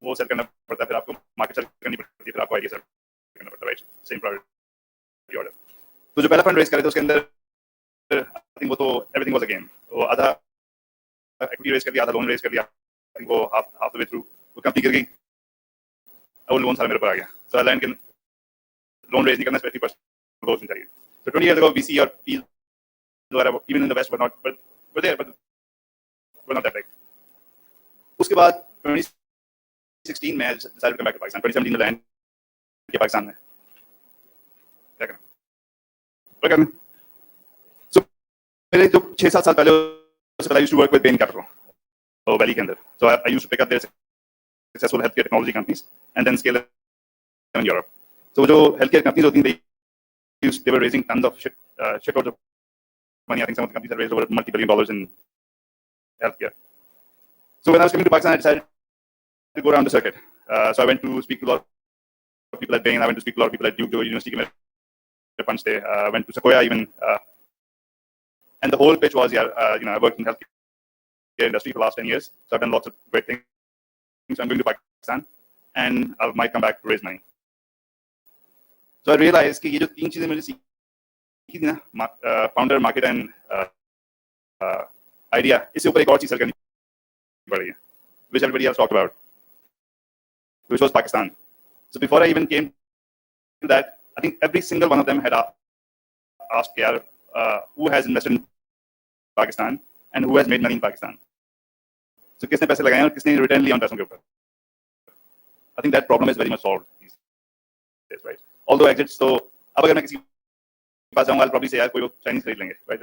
वो सेल करना पड़ता है, फिर आपको मार्केट सेल करनी पड़ती है, फिर आपको आईडिया सेल करना पड़ता है, राइट? Same priority order. तो जो पहला फंड रेज करे थे उसके अंदर आई थिंक वो तो एवरीथिंग वाज अ गेम। वो आधा इक्विटी रेज कर दिया, आधा लोन रेज कर दिया। आई थिंक वो हाफ द वे थ्रू वो कंपनी गिर गई, वो लोन सारा मेरे ऊपर आ गया। सो आई लर्न कि लोन रेज नहीं करना, 50% लोन चाहिए। So 20 years ago, VC or PE, even in the West, were not, but were there, but were not that big. उसके बाद 2016 में decided to come back to Pakistan. 2017 में land किया पाकिस्तान में। क्या करना? So मेरे जो 6-7 साल पहले उससे पहले I used to work with Bain Capital, तो वैली के अंदर. So I used to pick up their successful healthcare technology companies and then scale them in Europe. So जो healthcare companies होती हैं, they were raising tons of shitloads of money. I think some of the companies have raised over multi-billion dollars in healthcare. So when I was coming to Pakistan, I decided to go around the circuit. So I went to speak to a lot of people at Bain. I went to speak to a lot of people at Duke University. I punched there. I went to Sequoia even. And the whole pitch was, I worked in healthcare industry for the last 10 years. So I've done lots of great things. So I'm going to Pakistan and I might come back to raise money. So I realized कि ये जो तीन चीजें मुझे सीखी थी ना, founder, market and idea, इससे ऊपर एक और चीज सेल करनी पड़ रही है, which everybody else talked about, which was Pakistan. So before I even came to that, I think every single one of them had asked who has invested in Pakistan and who has made money in Pakistan. So किसने पैसे लगाए और किसने return लिया उन पैसों के ऊपर. I think that problem is very much solved these days, right? Although exits, तो अब अगर मैं किसी के पास जाऊंगा, I'll probably say यार कोई लोग चाइनीज खरीद लेंगे, right?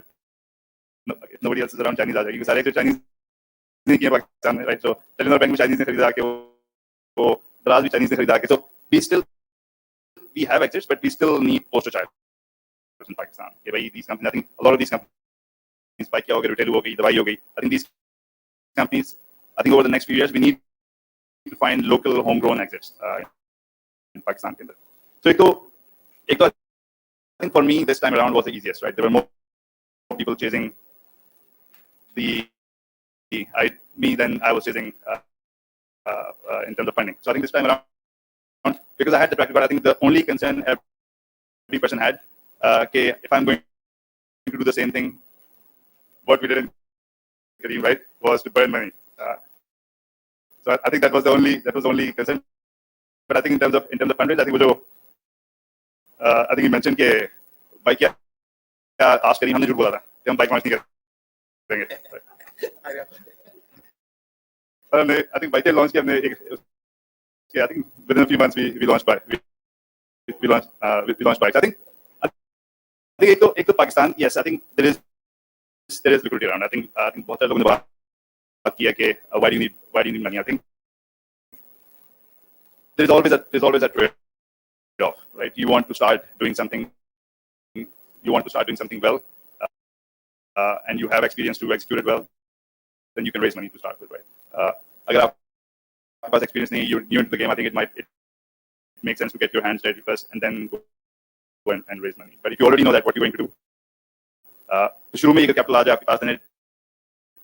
Nobody else is around Chinese आ जाएगी, सारे जो चाइनीज नहीं किए पाकिस्तान में, right? So टेलीनॉर बैंक में चाइनीज ने खरीदा के वो दराज भी चाइनीज ने खरीदा के, so we have exits, but we still need poster child in Pakistan. कि भाई these companies, I think a lot of these companies, bike क्या हो गई, रिटेल हो गई, दवाई हो गई, I think these companies, I think over the next few years we need to find local homegrown exits in Pakistan के अंदर. So एक तो I think for me this time around was the easiest, right? There were more people chasing me than I was chasing in terms of funding. So I think this time around, because I had the track record, I think the only concern every person had, if I'm going to do the same thing, what we did in Kareem, right, was to burn money. So I think that was the only concern. But I think in terms of fundraise, I think I think you mentioned कि bike क्या आज करीम हमने झूठ बोला था कि हम bike launch नहीं करेंगे. I think बाइक लॉन्च किया हमने I think within a few months we launched bikes. I think एक तो Pakistan, yes, I think there is liquidity around. I think बहुत सारे लोगों ने बात किया कि why do you need money? I think there's always a trade-off, right? You want to start doing something well, and you have experience to execute it well, then you can raise money to start with, right? अगर आपके पास experience नहीं, you're new into the game, I think it makes sense to get your hands dirty first and then go and raise money. But if you already know that what you're going to do, तो शुरू में अगर capital आ जाए आपके पास, then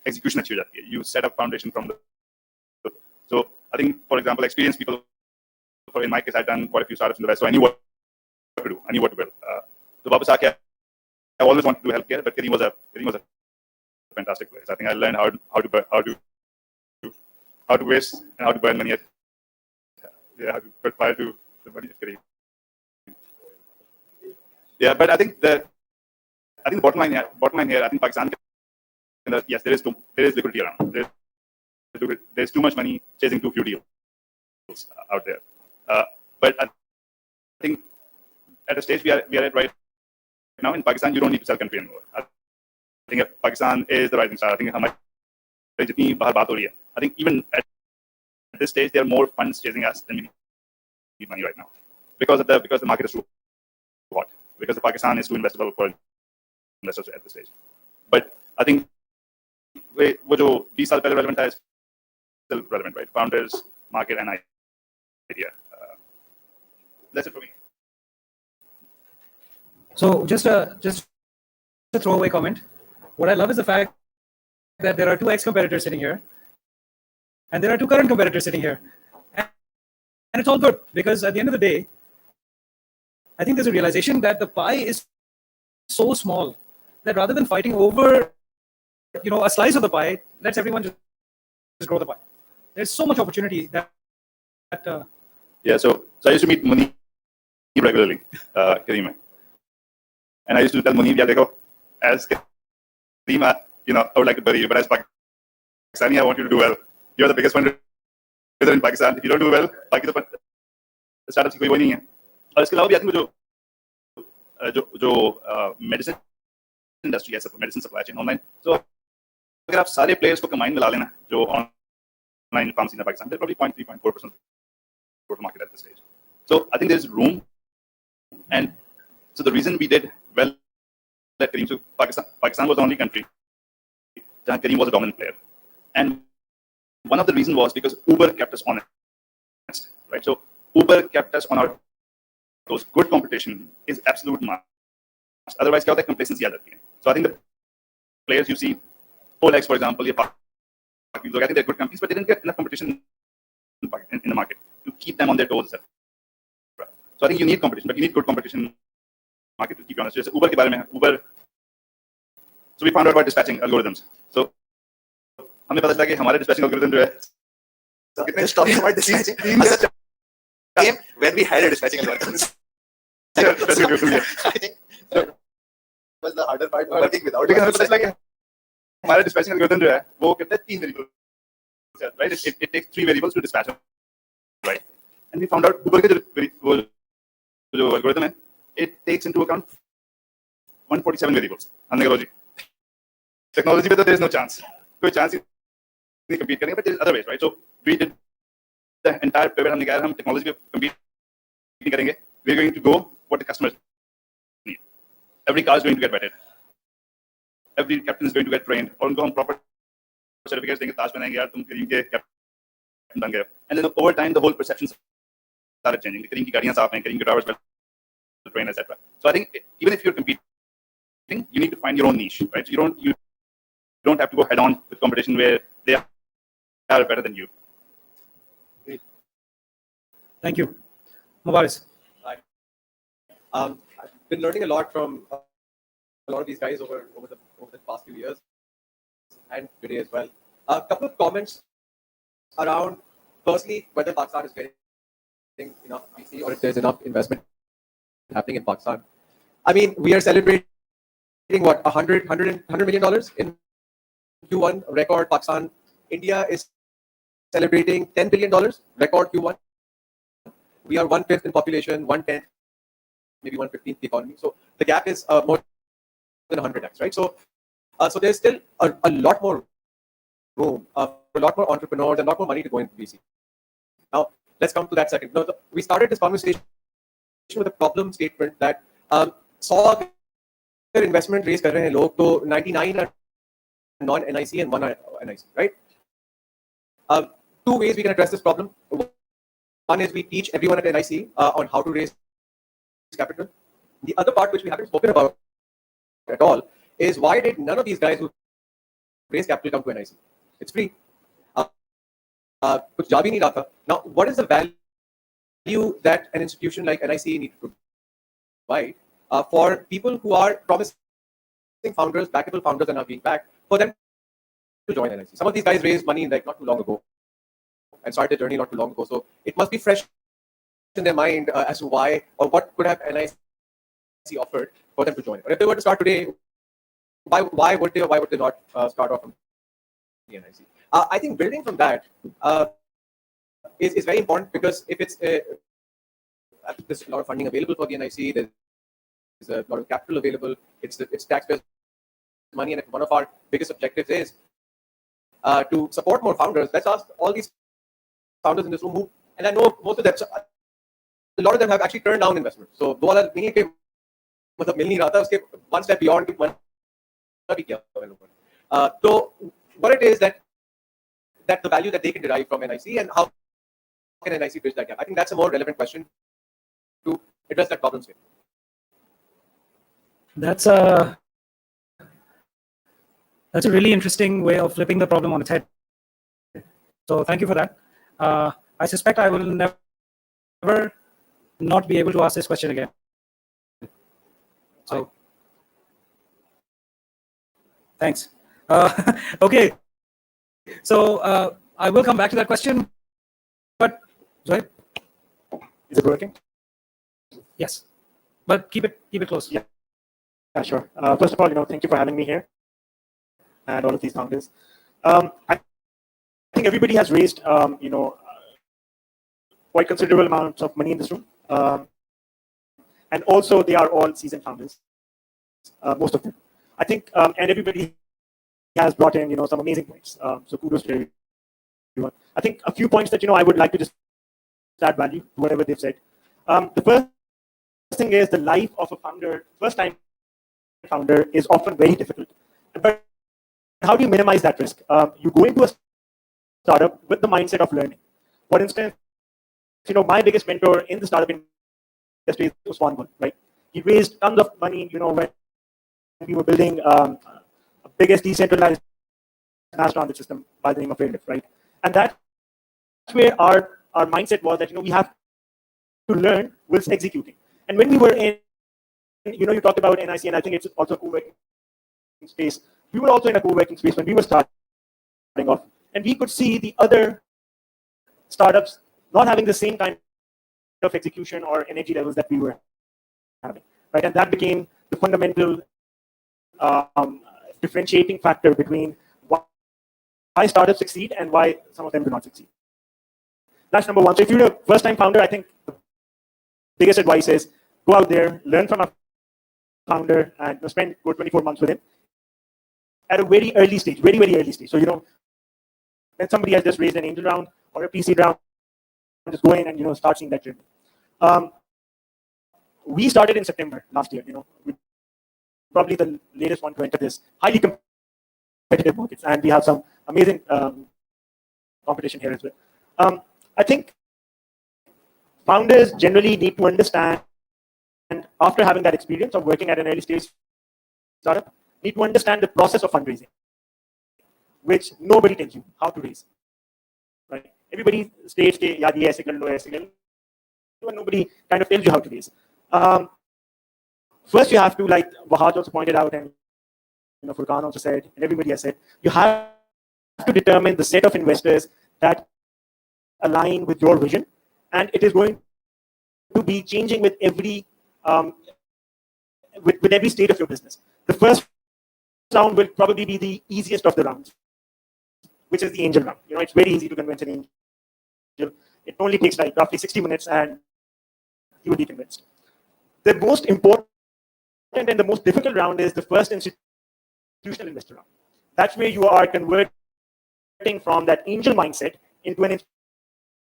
execution अच्छी हो जाती है. You set up foundation from so I think, for example, experienced people. In my case, I've done quite a few startups in the West, so I knew what to do. I knew what to build. So वापस आके I always wanted to do healthcare, but Kareem was a fantastic place. I think I learned how to waste and how to burn money. How to put fire to the money of Kareem. Yeah, but I think the bottom line here, I think Pakistan, yes, there is liquidity around. There's too much money chasing too few deals out there. But I think at a stage we are at right now in Pakistan, you don't need to sell country anymore. I think Pakistan is the rising star. I think हमारी जितनी बाहर बात हो रही है, I think even at this stage there are more funds chasing us than we need money right now because the market is too hot, because Pakistan is too investable for investors at this stage. But I think वो जो 20 साल पहले relevant है, still relevant, right? Founders, market, and idea. That's it for me. So just a throwaway comment. What I love is the fact that there are two ex-competitors sitting here, and there are two current competitors sitting here, And it's all good because at the end of the day, I think there's a realization that the pie is so small that rather than fighting over, a slice of the pie, let's everyone just grow the pie. There's so much opportunity that Yeah, so I used to meet Munib regularly, Kareem. And I used to tell Munib, yeah, as Kareem, I would like to bury you, but as Pakistani, I want you to do well. You're the biggest fundraiser in Pakistan. If you don't do well, बाकी तो startups की कोई वो नहीं है. और इसके अलावा भी I think जो medicine industry है, medicine supply chain online. So अगर आप सारे players को combine मिला लेना जो online pharmacy in Pakistan, they're probably 0.3-0.4% total market at this stage. So I think there's room, and so the reason we did well at Kareem, so Pakistan was the only country where Kareem was a dominant player, and one of the reasons was because Uber kept us honest, right? So Uber kept us on our those good competition is absolute must. Otherwise, क्या होता है complacency आ जाती है. So I think the players you see, OLX for example, I think they're good companies, but they didn't get enough competition in the market to keep them on their toes, etc. So I think you need competition, but you need good competition in the market to keep you honest. Just Uber के बारे में Uber. So we found out about dispatching algorithms. So हमें पता चला कि हमारे dispatching algorithm जो है. Just talking about dispatching. When we had a dispatching algorithm. I think that was the harder part working without. हमें पता चला कि हमारे dispatching algorithm जो है वो कहता है 3 variables, right? It takes 3 variables to dispatch, right? And we found out Uber के जो algorithm है, it takes into account 147 variables. हमने कहा जी technology पे तो there is no chance, कोई chance ही नहीं compete करेंगे, but there is other ways, right? So we did the entire pivot. हमने कहा हम technology पे compete नहीं करेंगे. We're going to go what the customers need. Every car is going to get vetted. Every captain is going to get trained. और उनको हम proper certificates देंगे, ताज बनाएंगे यार तुम करीम के captain बन गए. And then over time the whole perceptions started changing. करीम की गाड़ियाँ साफ हैं, करीम के drivers well trained, etc. So I think even if you're competing, you need to find your own niche, right? So you don't have to go head on with competition where they are better than you. Great. Thank you, Mubarak. I've been learning a lot from a lot of these guys over the past few years, and today as well. A couple of comments around, firstly, whether Pakistan is getting enough VC or if there's enough investment happening in Pakistan. I mean, we are celebrating what, $100 million in Q1 record. Pakistan, India is celebrating $10 billion record Q1. We are 1/5 in population, 1/10, maybe 1/15 the economy. So the gap is more than 100x, right? So there's still a lot more room, a lot more entrepreneurs, and a lot more money to go into VC. Now let's come to that second. Now, we started this conversation with a problem statement that 100 investment raise कर रहे हैं लोग, तो 99 are non-NIC and 1 are NIC, right? Two ways we can address this problem. One is we teach everyone at NIC on how to raise capital. The other part, which we haven't spoken about at all, is why did none of these guys who raise capital come to NIC? It's free. कुछ जा भी नहीं रहा था. Now, what is the value that an institution like NIC needs to provide for people who are promising founders, backable founders, and are being backed, for them to join NIC? Some of these guys raised money like not too long ago and started their journey not too long ago. So it must be fresh in their mind as to why or what could have NIC offered for them to join. Or if they were to start today, why would they or why would they not start off from the NIC? I think building from that is very important, because if it's there's a lot of funding available for the NIC, there's a lot of capital available, it's taxpayers' money, and if one of our biggest objectives is to support more founders, let's ask all these founders in this room who, and I know most of them, a lot of them have actually turned down investment. So वो वाला नहीं है कि मतलब मिल नहीं रहा था, उसके one step beyond भी किया so what it is that the value that they can derive from NIC, and how can NIC bridge that gap? I think that's a more relevant question to address that problem statement. That's a really interesting way of flipping the problem on its head. So thank you for that. I suspect I will never never not be able to ask this question again. So, thanks. Okay, so I will come back to that question, but Zohaib, Is it working? yes, but keep it close. Yeah. Yeah, sure. First of all, thank you for having me here and all of these founders. I think everybody has raised, quite considerable amounts of money in this room. And also they are all seasoned founders, most of them. I think, and everybody has brought in, some amazing points. So kudos to everyone. I think a few points that, I would like to just add value to whatever they've said. The first thing is the life of a founder, first time founder, is often very difficult. But how do you minimize that risk? You go into a startup with the mindset of learning. For instance, my biggest mentor in the startup industry was Swan, right? He raised tons of money, when we were building a biggest decentralized mass transit system by the name of Airlift, right? And that's where our mindset was that, we have to learn whilst executing. And when we were in, you talked about NIC, and I think it's also a co-working space. We were also in a co-working space when we were starting off, and we could see the other startups not having the same kind of execution or energy levels that we were having, right? And that became the fundamental differentiating factor between why startups succeed and why some of them do not succeed. That's number one. So if you're a first-time founder, I think the biggest advice is go out there, learn from a founder, and spend 24 months with him at a very early stage, very, very early stage. So, when somebody has just raised an angel round or a PC round, just go in and, start seeing that journey. We started in September last year, probably the latest one to enter this highly competitive markets, and we have some amazing competition here as well. I think founders generally need to understand, and after having that experience of working at an early stage startup, need to understand the process of fundraising, which nobody tells you how to raise. Right? Everybody states, yeah, yes, and nobody kind of tells you how to raise. First, you have to, like Wahad also pointed out, and Furqan also said, and everybody has said, you have to determine the set of investors that align with your vision, and it is going to be changing with every with every state of your business. The first round will probably be the easiest of the rounds, which is the angel round. It's very easy to convince an angel. It only takes like roughly 60 minutes, and you will be convinced. The most important and the most difficult round is the first institutional investor round. That's where you are converting from that angel mindset into an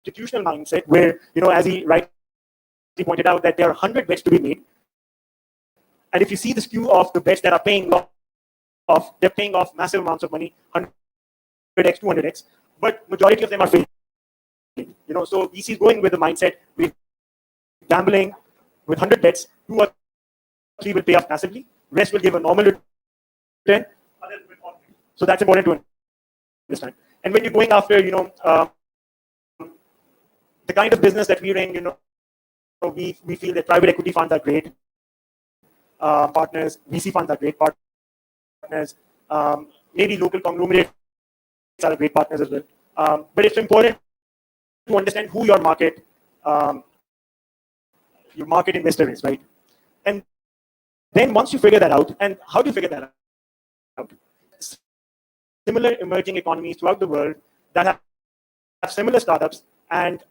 institutional mindset where, as he rightly pointed out, that there are 100 bets to be made. And if you see the skew of the bets that are paying off, they're paying off massive amounts of money, 100x, 200x, but majority of them are failing. So VC is going with the mindset, we're gambling with 100 bets, 2 or 3 will pay off massively, rest will give a normal return. So that's important to understand. And when you're going after, the kind of business that we're in, we feel that private equity funds are great partners, VC funds are great partners, maybe local conglomerates are great partners as well. But it's important to understand who your market investor is, right? And then once you figure that out, and how do you figure that out? Similar emerging economies throughout the world that have similar startups, and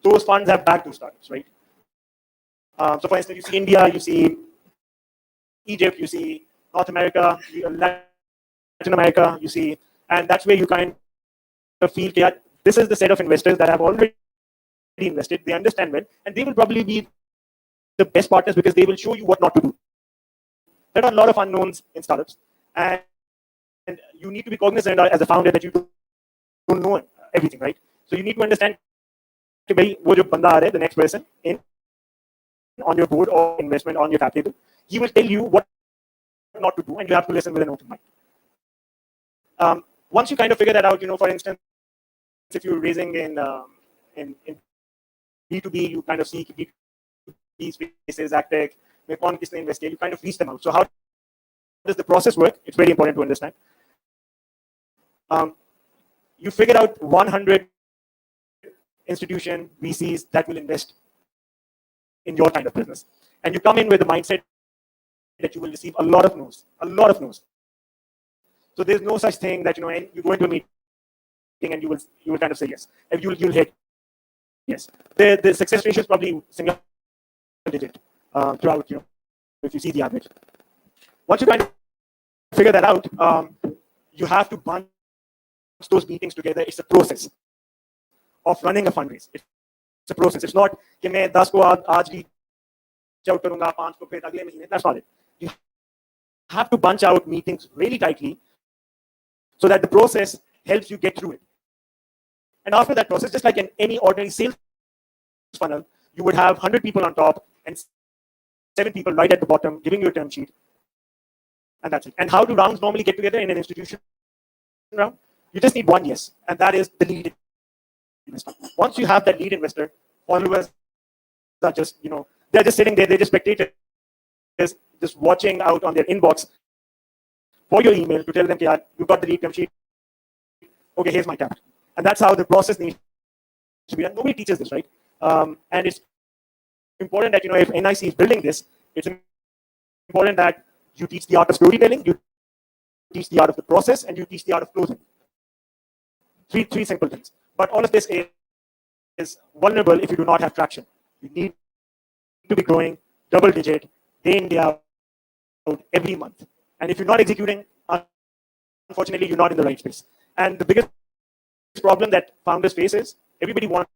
those funds have backed those startups, right? So for instance, you see India, you see Egypt, you see North America, Latin America, you see, and that's where you kind of feel that this is the set of investors that have already invested, they understand well, and they will probably be the best partners because they will show you what not to do. There are a lot of unknowns in startups, and you need to be cognizant as a founder that you don't know everything, right? So you need to understand the next person in on your board or investment on your cap table, he will tell you what not to do, and you have to listen with an open mind. Once you kind of figure that out, for instance, if you're raising in B2B, you kind of see B2B spaces, AgTech, where कौन किसने invest किया, you kind of reach them out. So how does the process work? It's very important to understand. You figure out 100 institution VCs that will invest in your kind of business, and you come in with the mindset that you will receive a lot of no's, a lot of no's. So there's no such thing that you go into a meeting and you will kind of say yes. If you'll hit yes. The success ratio is probably single digit throughout. If you see the average, once you kind of figure that out, you have to bunch those meetings together. It's a process of running a fundraise. It's a process. It's not कि मैं 10 को आज reach out करूँगा, 5 को फिर अगले महीने. That's not it. You have to bunch out meetings really tightly so that the process helps you get through it. And after that process, just like in any ordinary sales funnel, you would have 100 people on top and 7 people right at the bottom giving you a term sheet. And that's it. And how do rounds normally get together in an institution round? You just need one yes, and that is the lead investor. Once you have that lead investor, followers are just, they're just sitting there, they're just spectators, just watching out on their inbox for your email to tell them, yeah, you got the lead term sheet. Okay, here's my cap. And that's how the process needs to be done. Nobody teaches this, right? And it's important that, if NIC is building this, it's important that you teach the art of storytelling, you teach the art of the process, and you teach the art of closing. Three simple things. But all of this is vulnerable if you do not have traction. You need to be growing double digit, day in, day out, every month. And if you're not executing, unfortunately, you're not in the right space. And the biggest problem that founders face is everybody wants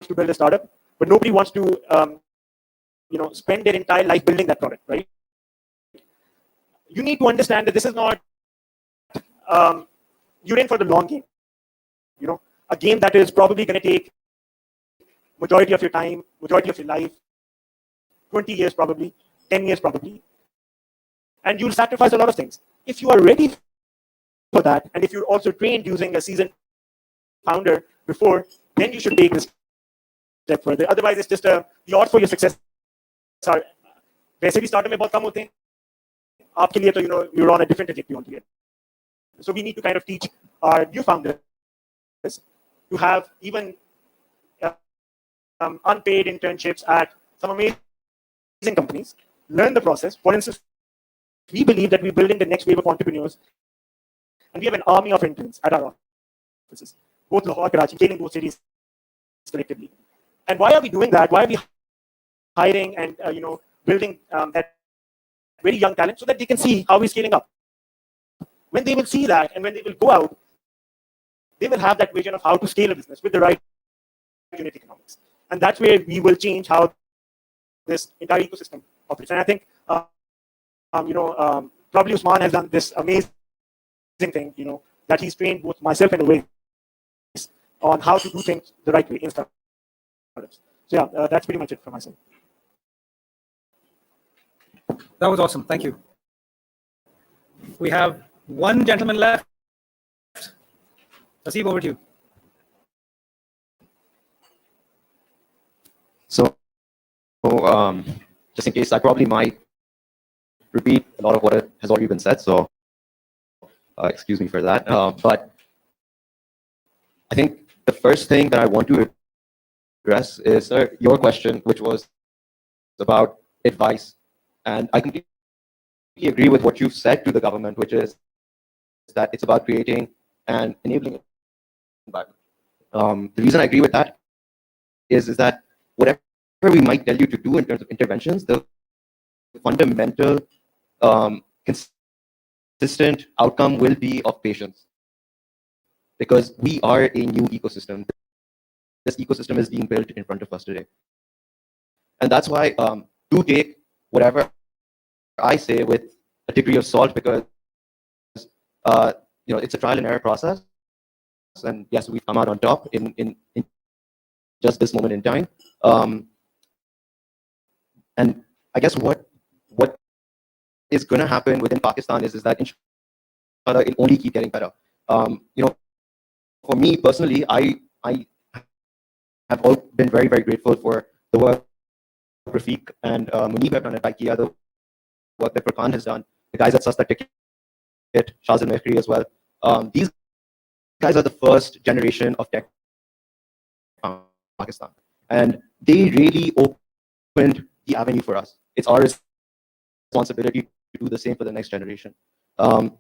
to build a startup, but nobody wants to spend their entire life building that product, right? You need to understand that this is not you're in for the long game. A game that is probably going to take majority of your time, majority of your life, 20 years probably, 10 years probably, and you'll sacrifice a lot of things. If you are ready for that, and if you're also trained using a seasoned founder before, then you should take this step further. Otherwise, it's just the odds for your success are वैसे भी startup में बहुत कम होते हैं. आपके लिए तो you're on a different trajectory altogether. So we need to kind of teach our new founders to have even unpaid internships at some amazing companies, learn the process. For instance, we believe that we're building the next wave of entrepreneurs, and we have an army of interns at our offices, both Lahore, Karachi, in both cities collectively. And why are we doing that? Why are we hiring and building that very young talent so that they can see how we're scaling up? When they will see that, and when they will go out, they will have that vision of how to scale a business with the right unit economics. And that's where we will change how this entire ecosystem operates. And I think, probably Usman has done this amazing thing, that he's trained both myself and Uwais on how to do things the right way in startups. So yeah, that's pretty much it from myself. That was awesome. Thank you. We have one gentleman left. Asif, over to you. So, just in case, I probably might repeat a lot of what has already been said, so excuse me for that. But I think the first thing that I want to address is your question, which was about advice. And I completely agree with what you've said to the government, which is that it's about creating an enabling environment. The reason I agree with that is that whatever we might tell you to do in terms of interventions, the fundamental consistent outcome will be of patience, because we are a new ecosystem. This ecosystem is being built in front of us today. And that's why do take whatever I say with a degree of salt, because it's a trial and error process. And yes, we've come out on top in just this moment in time. And I guess what is going to happen within Pakistan is that inshallah it'll only keep getting better. For me personally, I have all been very, very grateful for the work Rafiq and Munib have done at IKEA, the work that Furqan has done, the guys at Sasta Ticket, Shaz and Mehri as well. These guys are the first generation of tech in Pakistan. And they really opened the avenue for us. It's our responsibility to do the same for the next generation. And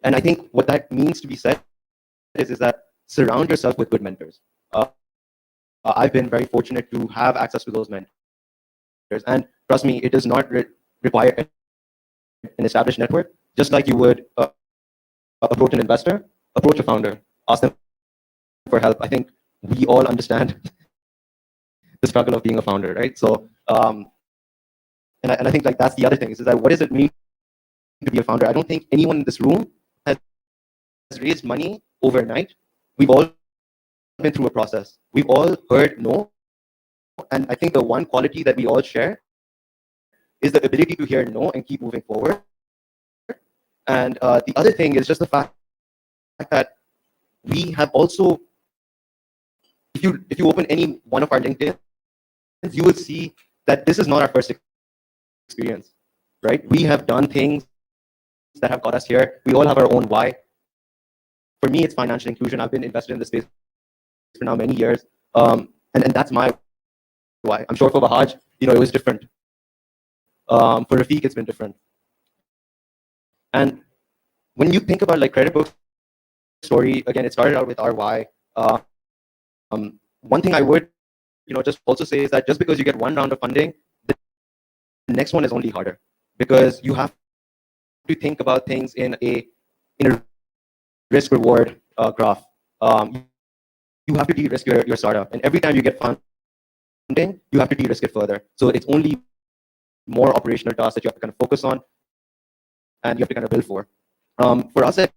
I think what that means to be said is that surround yourself with good mentors. I've been very fortunate to have access to those mentors. And trust me, it does not require an established network. Just like you would approach an investor, approach a founder, ask them for help. I think we all understand the struggle of being a founder, right? So, and I think like that's the other thing is that what does it mean to be a founder? I don't think anyone in this room has raised money overnight. We've all been through a process. We've all heard no. And I think the one quality that we all share is the ability to hear no and keep moving forward. And the other thing is just the fact that we have also, if you open any one of our LinkedIn, you will see that this is not our first experience, right? We have done things that have got us here. We all have our own why. For me, it's financial inclusion. I've been invested in this space for now many years, and that's my why. I'm sure for Bahaj, it was different. For Rafiq, it's been different. And when you think about like Credit Book's story, again, it started out with our why. One thing I would, just also say is that just because you get one round of funding, the next one is only harder because you have to think about things in a risk reward graph. You have to de-risk your startup, and every time you get funding, you have to de-risk it further. So it's only more operational tasks that you have to kind of focus on, and you have to kind of build for. For us at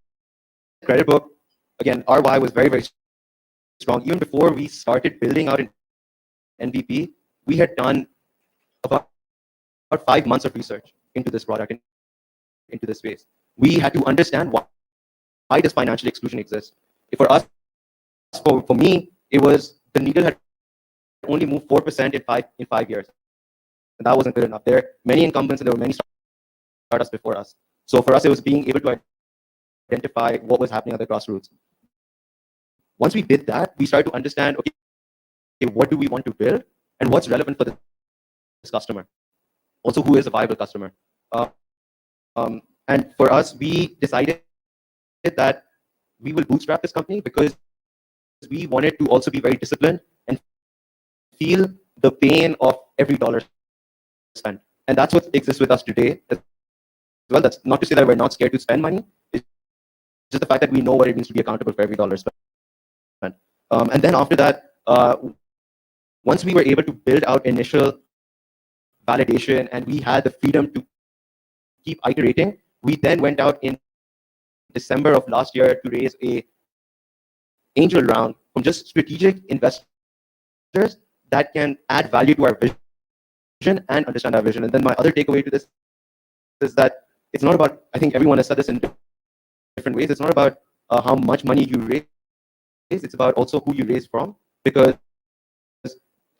Credit Book, again, our why was very, very strong. Even before we started building out an MVP, we had done about 5 months of research into this product, into this space. We had to understand why does financial exclusion exist. For us, for me, it was the needle had only moved 4% in 5 years. And that wasn't good enough. There are many incumbents and there were many startups before us. So for us, it was being able to identify what was happening at the grassroots. Once we did that, we started to understand, okay, what do we want to build and what's relevant for this customer? Also, who is a viable customer? And for us, we decided that we will bootstrap this company because we wanted to also be very disciplined and feel the pain of every dollar spent. And that's what exists with us today as well. That's not to say that we're not scared to spend money. It's just the fact that we know what it means to be accountable for every dollar spent. And then after that, once we were able to build out initial validation and we had the freedom to keep iterating, we then went out in December of last year to raise a angel round from just strategic investors that can add value to our vision and understand our vision. And then my other takeaway to this is that it's not about, I think everyone has said this in different ways, it's not about how much money you raise, it's about also who you raise from, because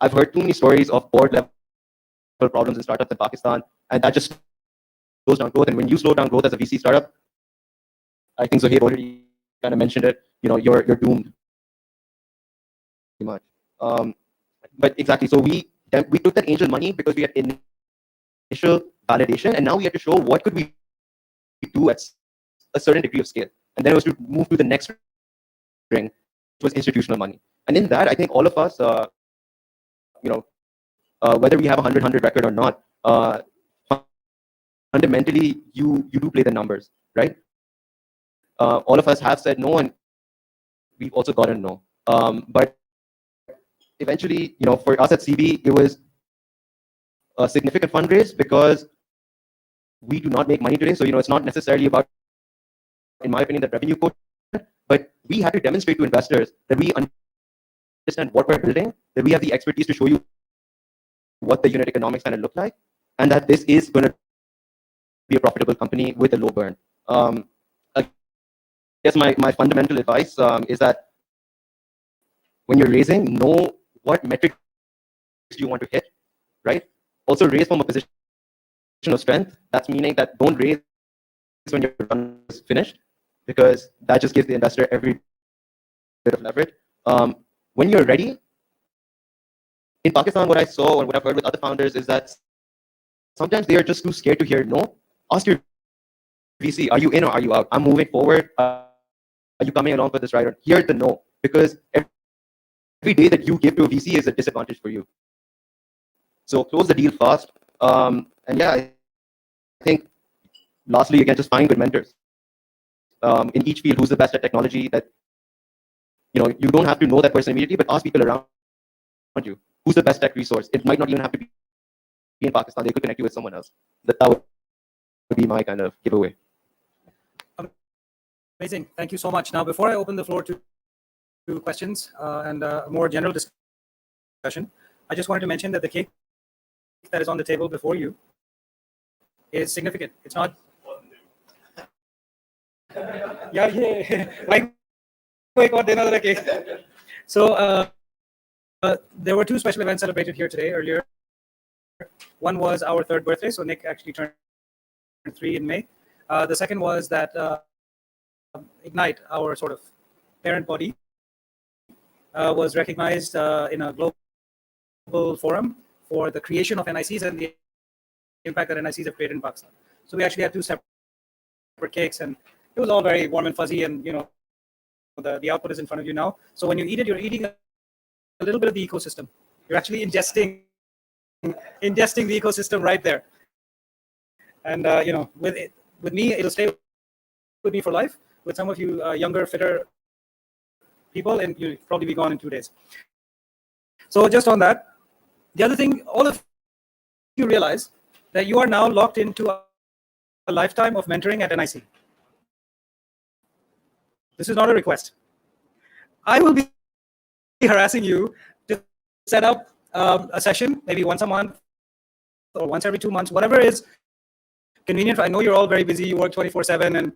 I've heard too many stories of board level problems in startups in Pakistan, and that just slows down growth. And when you slow down growth as a VC startup, I think Zohaib already kind of mentioned it, you're doomed. Pretty much. But exactly, so we took that angel money because we had initial validation, and now we had to show what could we do at a certain degree of scale. And then it was to move to the next ring, which was institutional money. And in that, I think all of us, whether we have a 100-100 record or not, fundamentally, you do play the numbers, right? All of us have said no, and we've also gotten no. But eventually, for us at CB, it was a significant fundraise because we do not make money today. So, it's not necessarily about, in my opinion, the revenue quote, but we had to demonstrate to investors that we understand what we're building, that we have the expertise to show you what the unit economics kind of look like, and that this is going to be a profitable company with a low burn. I guess my fundamental advice is that when you're raising, know what metrics you want to hit, right? Also raise from a position of strength. That's meaning that don't raise when your run is finished, because that just gives the investor every bit of leverage. When you're ready, in Pakistan, what I saw or what I've heard with other founders is that sometimes they are just too scared to hear no. Ask your VC, are you in or are you out? I'm moving forward. Are you coming along for this ride? Or hear the no, because every day that you give to a VC is a disadvantage for you. So close the deal fast. And yeah, I think lastly, again, just find good mentors in each field. Who's the best at technology? That you don't have to know that person immediately, but ask people around you. Who's the best tech resource? It might not even have to be in Pakistan. They could connect you with someone else. That would be my kind of giveaway. Amazing. Thank you so much. Now, before I open the floor to questions and a more general discussion, I just wanted to mention that the cake that is on the table before you is significant. It's not. Yeah. Like, another cake. So there were two special events celebrated here today earlier. One was our third birthday, so Nick actually turned 3 in May. The second was that Ignite, our sort of parent body, was recognized in a global forum for the creation of NICs and the impact that NICs have created in Pakistan. So we actually had two separate cakes, and it was all very warm and fuzzy, and the output is in front of you now. So when you eat it, you're eating a little bit of the ecosystem. You're actually ingesting the ecosystem right there. And with me, it'll stay with me for life. With some of you younger, fitter people, and you'll probably be gone in 2 days. So just on that, the other thing, all of you realize that you are now locked into a lifetime of mentoring at NIC. This is not a request. I will be harassing you to set up a session, maybe once a month or once every 2 months, whatever is convenient. I know you're all very busy. You work 24/7, and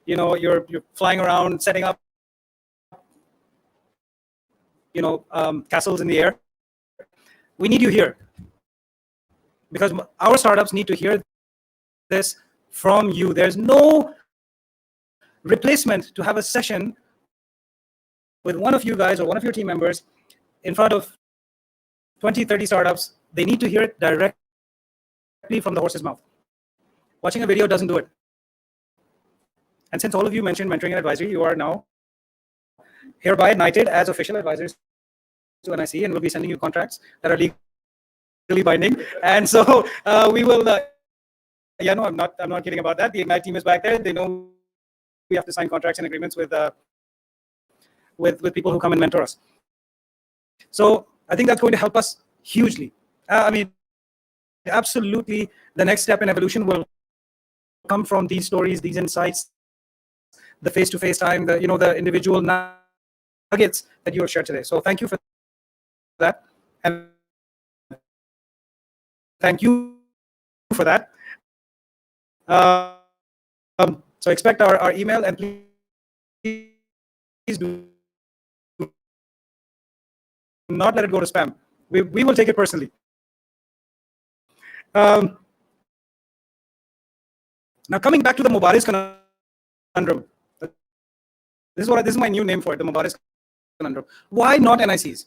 you're flying around, setting up castles in the air. We need you here because our startups need to hear this from you. There's no replacement to have a session with one of you guys or one of your team members in front of 20, 30 startups. They need to hear it directly from the horse's mouth. Watching a video doesn't do it. And since all of you mentioned mentoring and advisory, you are now hereby knighted as official advisors to NIC, and we'll be sending you contracts that are legally binding. And so we will. I'm not kidding about that. The Ignite team is back there. They know we have to sign contracts and agreements with people who come and mentor us. So I think that's going to help us hugely. Absolutely, the next step in evolution will come from these stories, these insights, the face-to-face time, the individual nuggets that you have shared today. So thank you for that, and thank you for that. So expect our email, and please do not let it go to spam. We will take it personally. Now coming back to the Mubarak conundrum. This is my new name for it, the Mubarak conundrum. Why not NICs?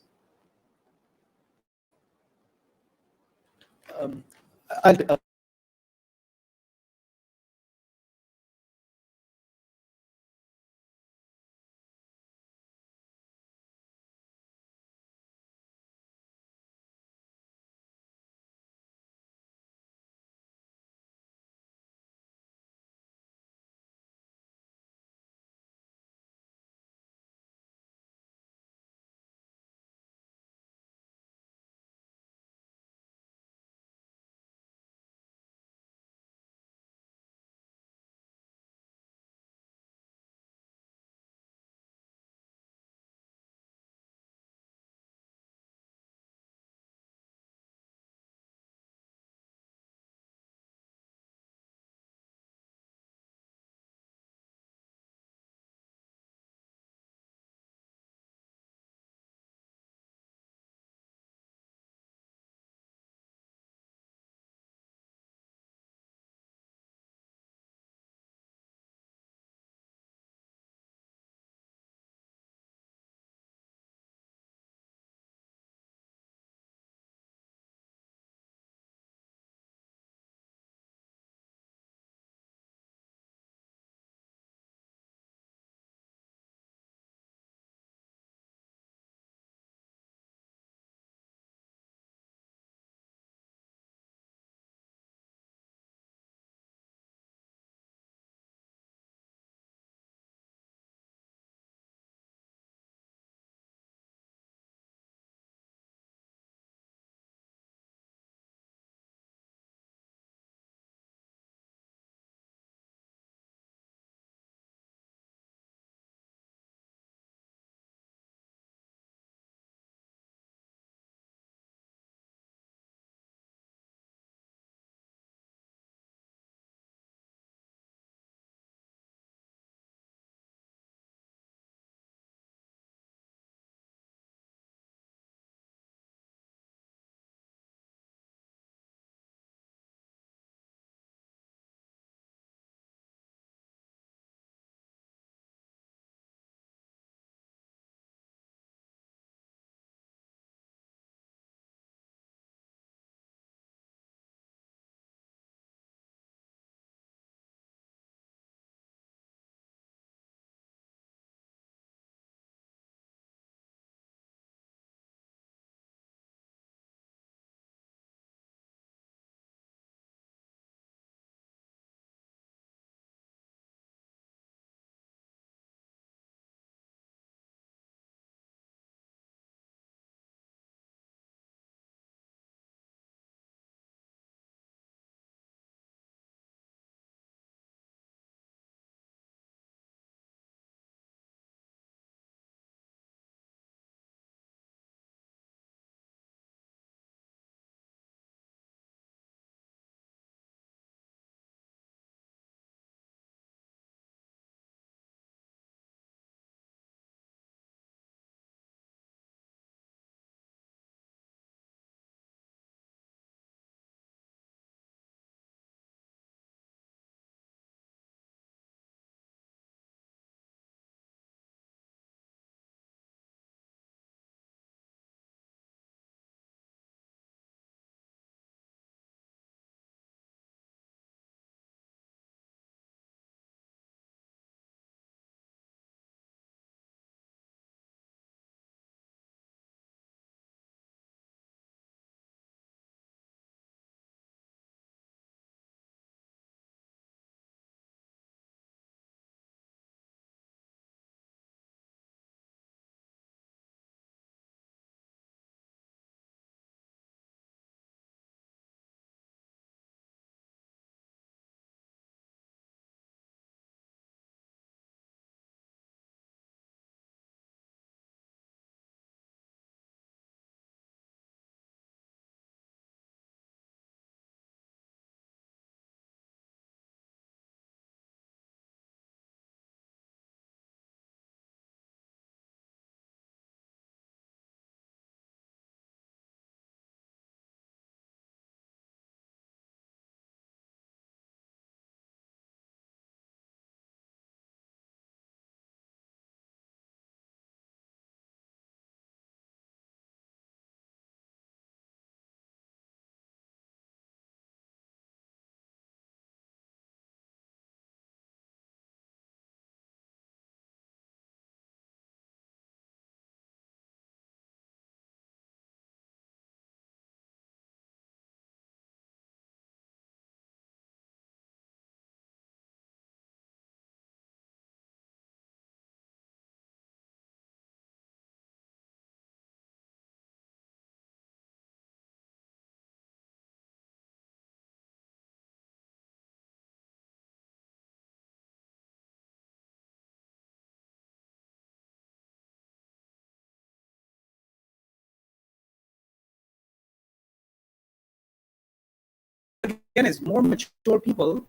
is more mature people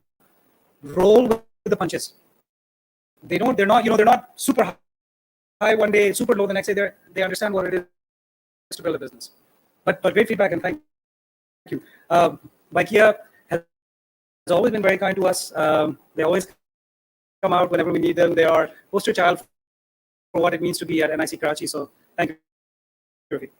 roll with the punches. They're not super high one day, super low the next day. They understand what it is to build a business. But great feedback, and thank you. Ikea has always been very kind to us. They always come out whenever we need them. They are poster child for what it means to be at NIC Karachi. So thank you, Ravi.